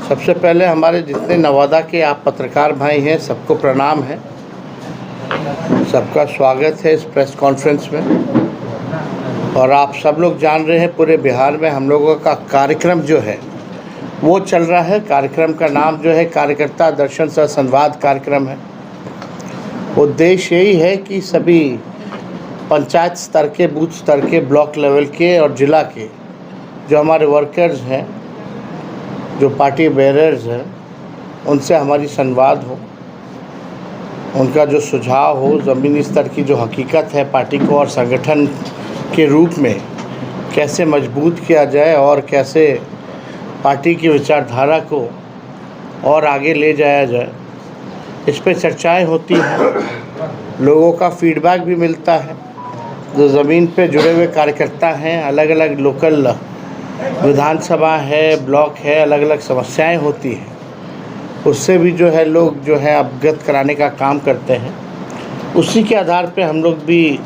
सबसे पहले हमारे जितने नवादा के आप पत्रकार भाई हैं सबको प्रणाम है। सबका स्वागत है इस प्रेस कॉन्फ्रेंस में। और आप सब लोग जान रहे हैं पूरे बिहार में हम लोगों का कार्यक्रम जो है वो चल रहा है। कार्यक्रम का नाम जो है कार्यकर्ता दर्शन सह संवाद कार्यक्रम है। उद्देश्य यही है कि सभी पंचायत स्तर के, बूथ स्तर के, ब्लॉक लेवल के और ज़िला के जो हमारे वर्कर्स हैं, जो पार्टी बेरर्स हैं, उनसे हमारी संवाद हो, उनका जो सुझाव हो, ज़मीनी स्तर की जो हकीकत है पार्टी को और संगठन के रूप में कैसे मजबूत किया जाए और कैसे पार्टी की विचारधारा को और आगे ले जाया जाए, इस पे चर्चाएं होती हैं। लोगों का फीडबैक भी मिलता है। जो ज़मीन पे जुड़े हुए कार्यकर्ता हैं, अलग अलग लोकल विधानसभा है, ब्लॉक है, अलग अलग समस्याएं होती हैं, उससे भी जो है लोग जो है अवगत कराने का काम करते हैं। उसी के आधार पे हम लोग भी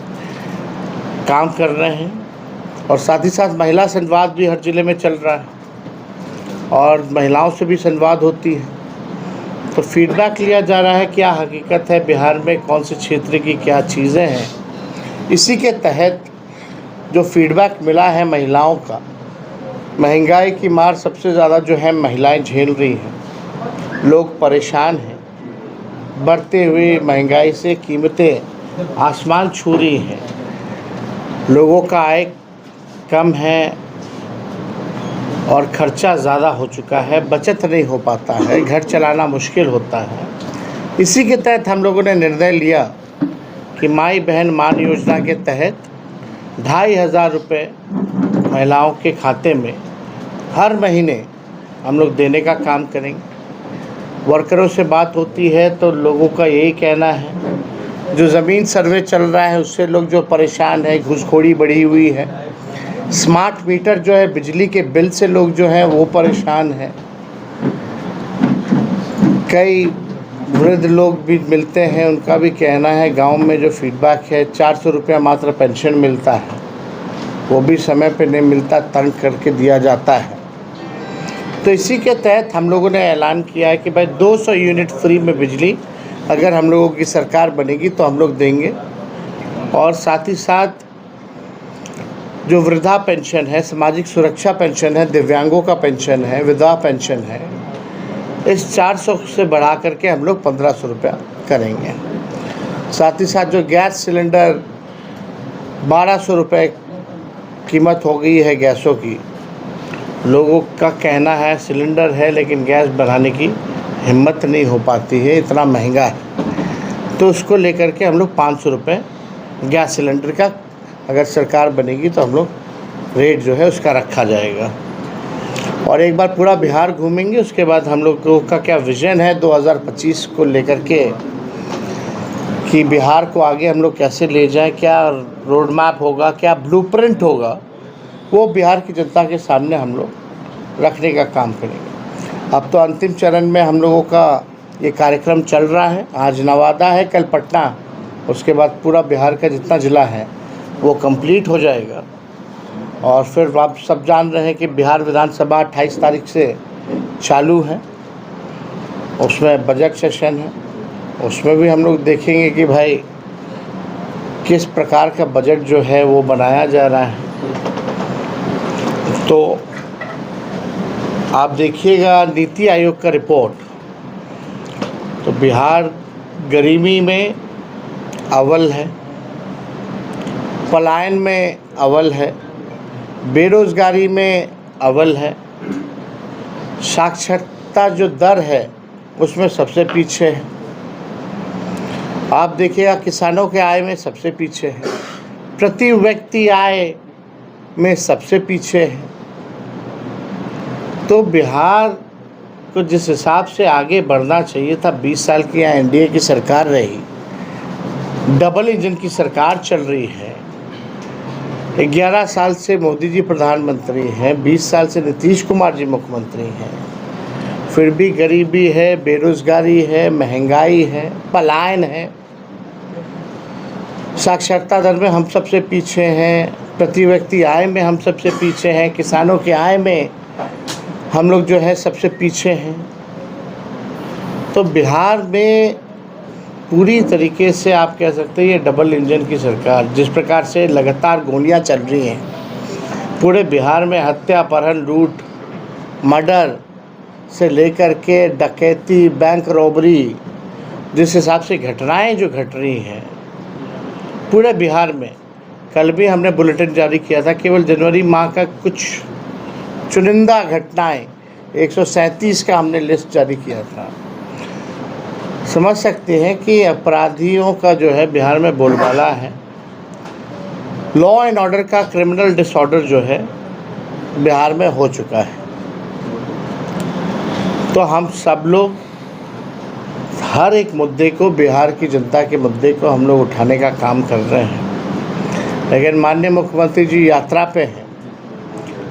काम कर रहे हैं। और साथ ही साथ महिला संवाद भी हर ज़िले में चल रहा है और महिलाओं से भी संवाद होती है। तो फीडबैक लिया जा रहा है, क्या हकीकत है बिहार में, कौन से क्षेत्र की क्या चीज़ें हैं। इसी के तहत जो फीडबैक मिला है महिलाओं का, महंगाई की मार सबसे ज़्यादा जो है महिलाएं झेल रही हैं। लोग परेशान हैं। बढ़ते हुए महंगाई से कीमतें आसमान छू रही हैं। लोगों का आय कम है और खर्चा ज़्यादा हो चुका है, बचत नहीं हो पाता है, घर चलाना मुश्किल होता है। इसी के तहत हम लोगों ने निर्णय लिया कि माई बहन मान योजना के तहत 2500 रुपये महिलाओं के खाते में हर महीने हम लोग देने का काम करेंगे। वर्करों से बात होती है तो लोगों का यही कहना है, जो ज़मीन सर्वे चल रहा है उससे लोग जो परेशान है, घूसखोरी बढ़ी हुई है, स्मार्ट मीटर जो है बिजली के बिल से लोग जो हैं वो परेशान हैं। कई वृद्ध लोग भी मिलते हैं, उनका भी कहना है, गांव में जो फीडबैक है 400 रुपया मात्र पेंशन मिलता है, वो भी समय पे नहीं मिलता, तंग करके दिया जाता है। तो इसी के तहत हम लोगों ने ऐलान किया है कि भाई 200 यूनिट फ्री में बिजली अगर हम लोगों की सरकार बनेगी तो हम लोग देंगे। और साथ ही साथ जो वृद्धा पेंशन है, सामाजिक सुरक्षा पेंशन है, दिव्यांगों का पेंशन है, विधवा पेंशन है, इस 400 से बढ़ा करके हम लोग 1500 रुपया करेंगे। साथ ही साथ जो गैस सिलेंडर 1200 रुपये कीमत हो गई है गैसों की, लोगों का कहना है सिलेंडर है लेकिन गैस बढ़ाने की हिम्मत नहीं हो पाती है, इतना महंगा है। तो उसको लेकर के हम लोग 500 रुपये गैस सिलेंडर का अगर सरकार बनेगी तो हम लोग रेट जो है उसका रखा जाएगा। और एक बार पूरा बिहार घूमेंगे, उसके बाद हम लोगों का क्या विज़न है 2025 को लेकर के कि बिहार को आगे हम लोग कैसे ले जाएं, क्या रोड मैप होगा, क्या ब्लूप्रिंट होगा, वो बिहार की जनता के सामने हम लोग रखने का काम करेंगे। अब तो अंतिम चरण में हम लोगों का ये कार्यक्रम चल रहा है। आज नवादा है, कल पटना, उसके बाद पूरा बिहार का जितना ज़िला है वो कंप्लीट हो जाएगा। और फिर आप सब जान रहे हैं कि बिहार विधानसभा 28 तारीख से चालू है, उसमें बजट सेशन है। उसमें भी हम लोग देखेंगे कि भाई किस प्रकार का बजट जो है वो बनाया जा रहा है। तो आप देखिएगा नीति आयोग का रिपोर्ट, तो बिहार गरीबी में अव्वल है, पलायन में अव्वल है, बेरोज़गारी में अव्वल है, साक्षरता जो दर है उसमें सबसे पीछे है। आप देखिएगा किसानों के आय में सबसे पीछे है, प्रति व्यक्ति आय में सबसे पीछे है। तो बिहार को जिस हिसाब से आगे बढ़ना चाहिए था, 20 साल की यहाँ एनडीए की सरकार रही, डबल इंजन की सरकार चल रही है, 11 साल से मोदी जी प्रधानमंत्री हैं, 20 साल से नीतीश कुमार जी मुख्यमंत्री हैं, फिर भी गरीबी है, बेरोज़गारी है, महंगाई है, पलायन है, साक्षरता दर में हम सबसे पीछे हैं, प्रति व्यक्ति आय में हम सबसे पीछे हैं, किसानों की आय में हम लोग जो है सबसे पीछे हैं। तो बिहार में पूरी तरीके से आप कह सकते हैं ये डबल इंजन की सरकार, जिस प्रकार से लगातार गोलियां चल रही हैं पूरे बिहार में, हत्या, अपहरण, लूट, मर्डर से लेकर के डकैती, बैंक रॉबरी, जिस हिसाब से घटनाएं जो घट रही हैं पूरे बिहार में। कल भी हमने बुलेटिन जारी किया था, केवल जनवरी माह का कुछ चुनिंदा घटनाएं 137 का हमने लिस्ट जारी किया था। समझ सकते हैं कि अपराधियों का जो है बिहार में बोलबाला है। लॉ एंड ऑर्डर का क्रिमिनल डिसऑर्डर जो है बिहार में हो चुका है। तो हम सब लोग हर एक मुद्दे को, बिहार की जनता के मुद्दे को हम लोग उठाने का काम कर रहे हैं। लेकिन माननीय मुख्यमंत्री जी यात्रा पे हैं।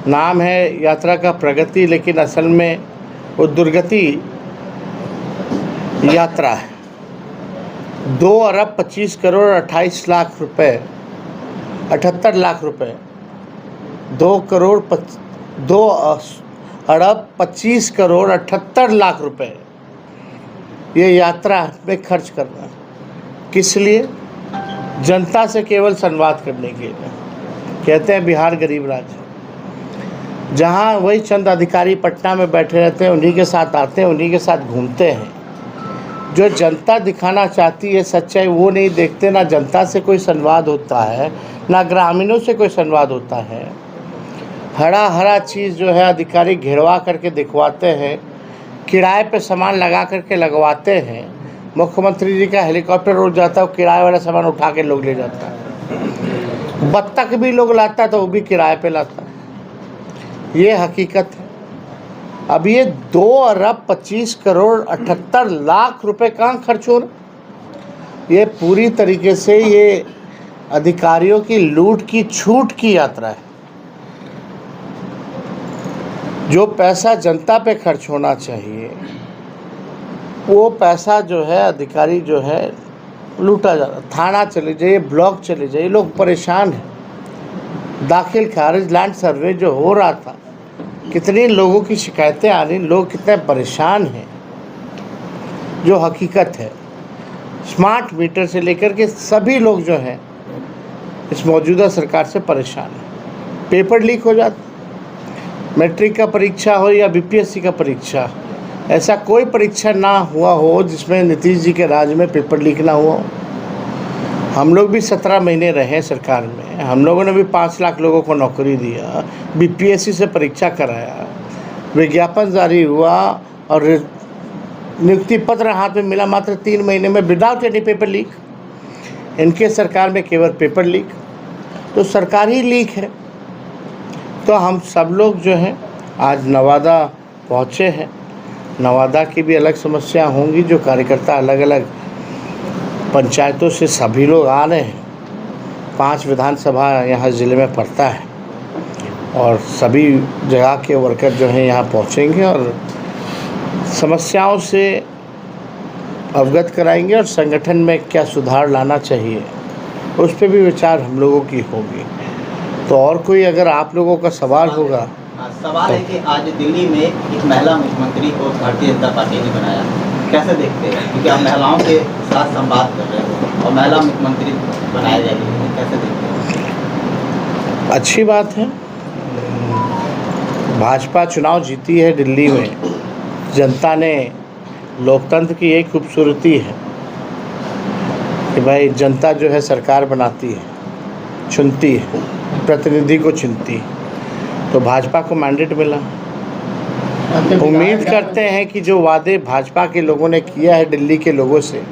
नाम है यात्रा का प्रगति, लेकिन असल में वो दुर्गति यात्रा है। 2 अरब 25 करोड़ 28 लाख रुपए, 78 लाख रुपए, 2 अरब 25 करोड़ 78 लाख रुपए ये यात्रा में खर्च करना है। किस लिए? जनता से केवल संवाद करने के लिए। कहते हैं बिहार गरीब राज्य, जहाँ वही चंद अधिकारी पटना में बैठे रहते हैं, उन्हीं के साथ आते हैं, उन्हीं के साथ घूमते हैं। जो जनता दिखाना चाहती है सच्चाई वो नहीं देखते। ना जनता से कोई संवाद होता है, ना ग्रामीणों से कोई संवाद होता है। हरा चीज़ जो है अधिकारी घेरवा करके दिखवाते हैं, किराए पे सामान लगा करके लगवाते हैं। मुख्यमंत्री जी का हेलीकॉप्टर उड़ जाता है, वो किराए वाला सामान उठा के लोग ले जाता है। बत्तख भी लोग लाता है तो वो भी किराए पे लाता है। ये हकीकत है। अब ये 2 अरब 25 करोड़ 78 लाख रुपए कहाँ खर्च हो रहे? ये पूरी तरीके से ये अधिकारियों की लूट की, छूट की यात्रा है। जो पैसा जनता पे खर्च होना चाहिए वो पैसा जो है अधिकारी जो है लूटा जा रहा। थाना चले जाइए, ब्लॉक चले जाइए, लोग परेशान हैं। दाखिल खारिज लैंड सर्वे जो हो रहा था, कितने लोगों की शिकायतें आ रही, लोग कितने परेशान हैं, जो हकीकत है। स्मार्ट मीटर से लेकर के सभी लोग जो हैं इस मौजूदा सरकार से परेशान हैं। पेपर लीक हो जाता, मैट्रिक का परीक्षा हो या बीपीएससी का परीक्षा, ऐसा कोई परीक्षा ना हुआ हो जिसमें नीतीश जी के राज में पेपर लीक ना हुआ हो। हम लोग भी 17 महीने रहे सरकार में, हम लोगों ने भी 5 लाख लोगों को नौकरी दिया, बीपीएससी से परीक्षा कराया, विज्ञापन जारी हुआ और नियुक्ति पत्र हाथ में मिला मात्र 3 महीने में, विदाउट एनी पेपर लीक। इनके सरकार में केवल पेपर लीक, तो सरकार ही लीक है। तो हम सब लोग जो हैं आज नवादा पहुँचे हैं। नवादा की भी अलग समस्या होंगी, जो कार्यकर्ता अलग अलग पंचायतों से सभी लोग आ रहे हैं। 5 विधानसभा यहाँ ज़िले में पड़ता है और सभी जगह के वर्कर जो हैं यहाँ पहुँचेंगे और समस्याओं से अवगत कराएंगे और संगठन में क्या सुधार लाना चाहिए उस पर भी विचार हम लोगों की होगी। तो और कोई अगर आप लोगों का सवाल होगा। सवाल है कि आज दिल्ली में एक महिला मुख्यमंत्री को भारतीय जनता पार्टी ने बनाया, कैसे देखते हैं? क्योंकि आप महिलाओं के साथ संवाद कर रहे हो और महिला मुख्यमंत्री बनाया जाएगी, कैसे देखते हैं? अच्छी बात है। भाजपा चुनाव जीती है दिल्ली में, जनता ने, लोकतंत्र की एक खूबसूरती है कि भाई जनता जो है सरकार बनाती है, चुनती है, प्रतिनिधि को चुनती है। तो भाजपा को मैंडेट मिला। उम्मीद करते हैं कि जो वादे भाजपा के लोगों ने किया है दिल्ली के लोगों से,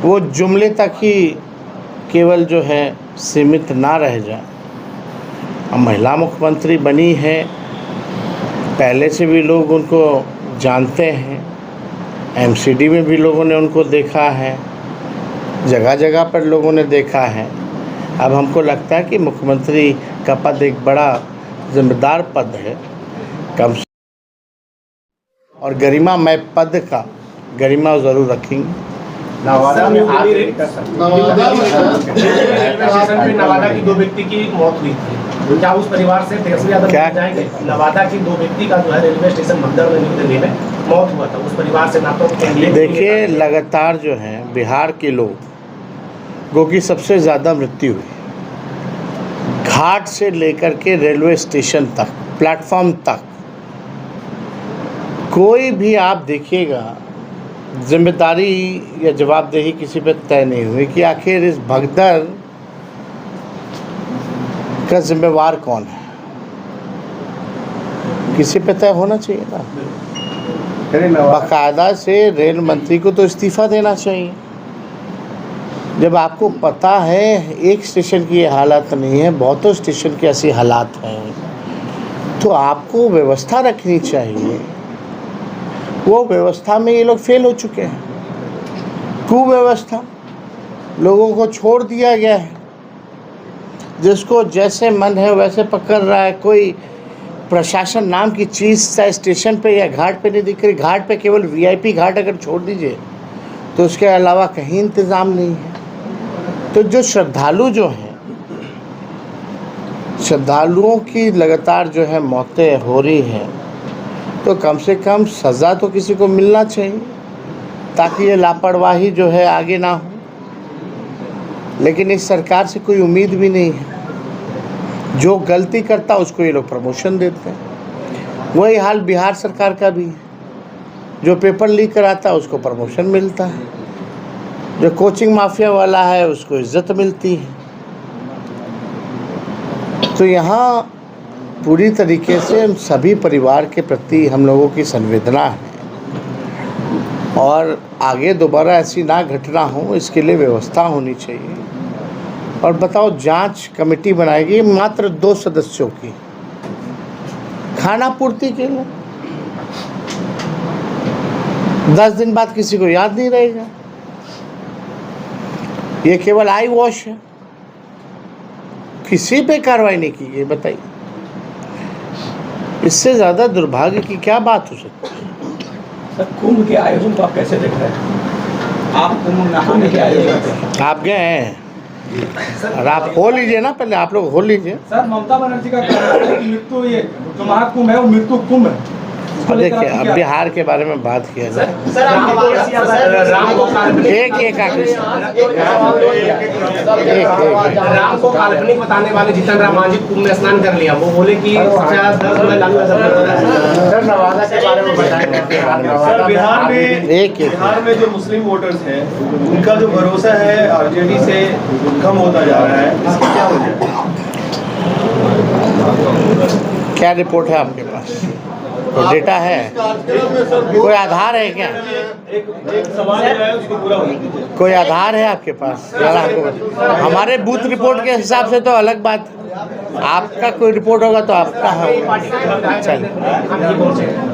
वो जुमले तक ही केवल जो है सीमित ना रह जाए। अब महिला मुख्यमंत्री बनी है, पहले से भी लोग उनको जानते हैं, एमसीडी में भी लोगों ने उनको देखा है, जगह जगह पर लोगों ने देखा है। अब हमको लगता है कि मुख्यमंत्री का पद एक बड़ा जिम्मेदार पद है, कम से और गरिमामय पद का गरिमा ज़रूर रखेंगे। नवादा में आज रेलवे स्टेशन पे नवादा की 2 व्यक्ति की मौत हुई थी। क्या उस परिवार से तेजस्वी यादव क्या? जाएंगे? नवादा की 2 व्यक्ति का जो है रेलवे स्टेशन भगदड़ में न्यू दिल्ली में मौत हुआ था, उस परिवार से ना तो देखिए, लगातार जो है बिहार के लोगों की सबसे ज़्यादा मृत्यु हुई, घाट से लेकर के रेलवे स्टेशन तक, प्लेटफॉर्म तक। कोई भी आप देखिएगा, जिम्मेदारी या जवाबदेही किसी पे तय नहीं हुई कि आखिर इस भगदड़ का जिम्मेवार कौन है। किसी पे तय होना चाहिए ना। बाकायदा से रेल मंत्री को तो इस्तीफा देना चाहिए। जब आपको पता है एक स्टेशन की ये हालत नहीं है, बहुतों स्टेशन की ऐसी हालात हैं, तो आपको व्यवस्था रखनी चाहिए। वो व्यवस्था में ये लोग फेल हो चुके हैं। कुव्यवस्था, लोगों को छोड़ दिया गया है, जिसको जैसे मन है वैसे पकड़ रहा है। कोई प्रशासन नाम की चीज़ चाहे स्टेशन पे या घाट पे नहीं दिख रही। घाट पे केवल वीआईपी घाट अगर छोड़ दीजिए तो उसके अलावा कहीं इंतज़ाम नहीं है। तो जो श्रद्धालु जो हैं, श्रद्धालुओं की लगातार जो है मौतें हो रही हैं, तो कम से कम सज़ा तो किसी को मिलना चाहिए ताकि ये लापरवाही जो है आगे ना हो। लेकिन इस सरकार से कोई उम्मीद भी नहीं है। जो गलती करता उसको ये लोग प्रमोशन देते हैं। वही हाल बिहार सरकार का भी है। जो पेपर लीक कराता है उसको प्रमोशन मिलता है, जो कोचिंग माफिया वाला है उसको इज्जत मिलती है। तो यहाँ पूरी तरीके से सभी परिवार के प्रति हम लोगों की संवेदना है और आगे दोबारा ऐसी ना घटना हो, इसके लिए व्यवस्था होनी चाहिए। और बताओ, जांच कमेटी बनाएगी मात्र 2 सदस्यों की, खाना पूर्ति के लिए। 10 दिन बाद किसी को याद नहीं रहेगा। ये केवल आई वॉश है, किसी पे कार्रवाई नहीं की गई। बताइए, इससे ज़्यादा दुर्भाग्य की क्या बात हो सकती है। सर, कुंभ के आयोजन को आप कैसे देख रहे हैं? आप कुंभ के आयोजन आप गए हैं और आप हो लीजिए ना, पहले आप लोग हो लीजिए। सर, ममता बनर्जी का कहना है कि मृत्यु, ये जो महाकुंभ है वो मृत्यु कुंभ है। देखिए, अब बिहार के बारे में बात किया जाए। एक राम को काल्पनिक बताने वाले जीतन राम मांझी कुंभ में स्नान कर लिया। वो बोले कि नवादा के बारे में बताएंगे। सर, बिहार में जो मुस्लिम वोटर्स हैं उनका जो भरोसा है आरजेडी से कम होता जा रहा है, इसकी क्या वजह है? क्या रिपोर्ट है आपके पास? कोई डेटा है? कोई आधार है क्या? एक सवाल है, उसको पूरा होने दीजिए। कोई आधार है आपके पास? जरा हमको हमारे बूथ रिपोर्ट के हिसाब से तो अलग बात है। आपका कोई रिपोर्ट होगा तो आपका है। चलिए,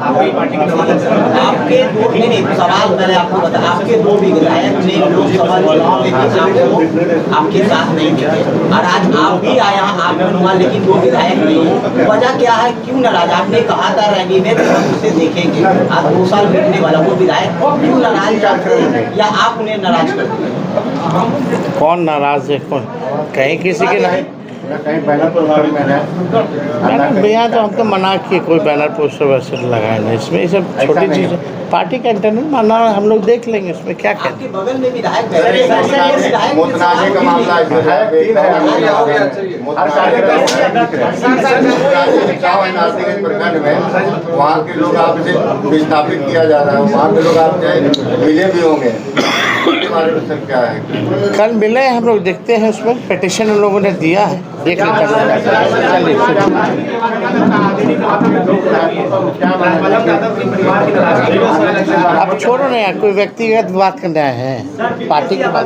आपके दो नहीं सवाल मैंने आपको बताया। आपके 2 विधायक ने लोकसभा चुनाव में आपके साथ नहीं थे और आज आप भी आए यहाँ, आप बनवा, लेकिन 2 विधायक नहीं। वजह क्या है, क्यों नाराज? आपने कहा था रैली में तो हम उसे देखेंगे। आज 2 साल बीतने वाला, वो विधायक क्यों नाराज करते हैं या आप उन्हें नाराज करते हैं? कौन नाराज है? कौन? कहीं किसी के नहीं। कहीं बैनर पोस्टर में है। भैया तो हमको मना किए कोई बैनर पोस्टर वैसे लगाए ना। इसमें ये सब छोटी चीज़, पार्टी का इंटरनल माना हम लोग देख लेंगे, उसमें क्या कहते आपके बगल में विधायक मोतनाजे का मामला है। प्रखंड में वहाँ के लोग आपसे विस्थापित किया जा रहा है, वहाँ के लोग आपसे मिले भी होंगे। बारे में सर क्या है? कल मिले हम लोग, देखते हैं। उसमें पिटिशन उन लोगों ने दिया है, देख लेते हैं। अब छोड़ो ना यार, कोई व्यक्तिगत बात करना है, पार्टी की बात।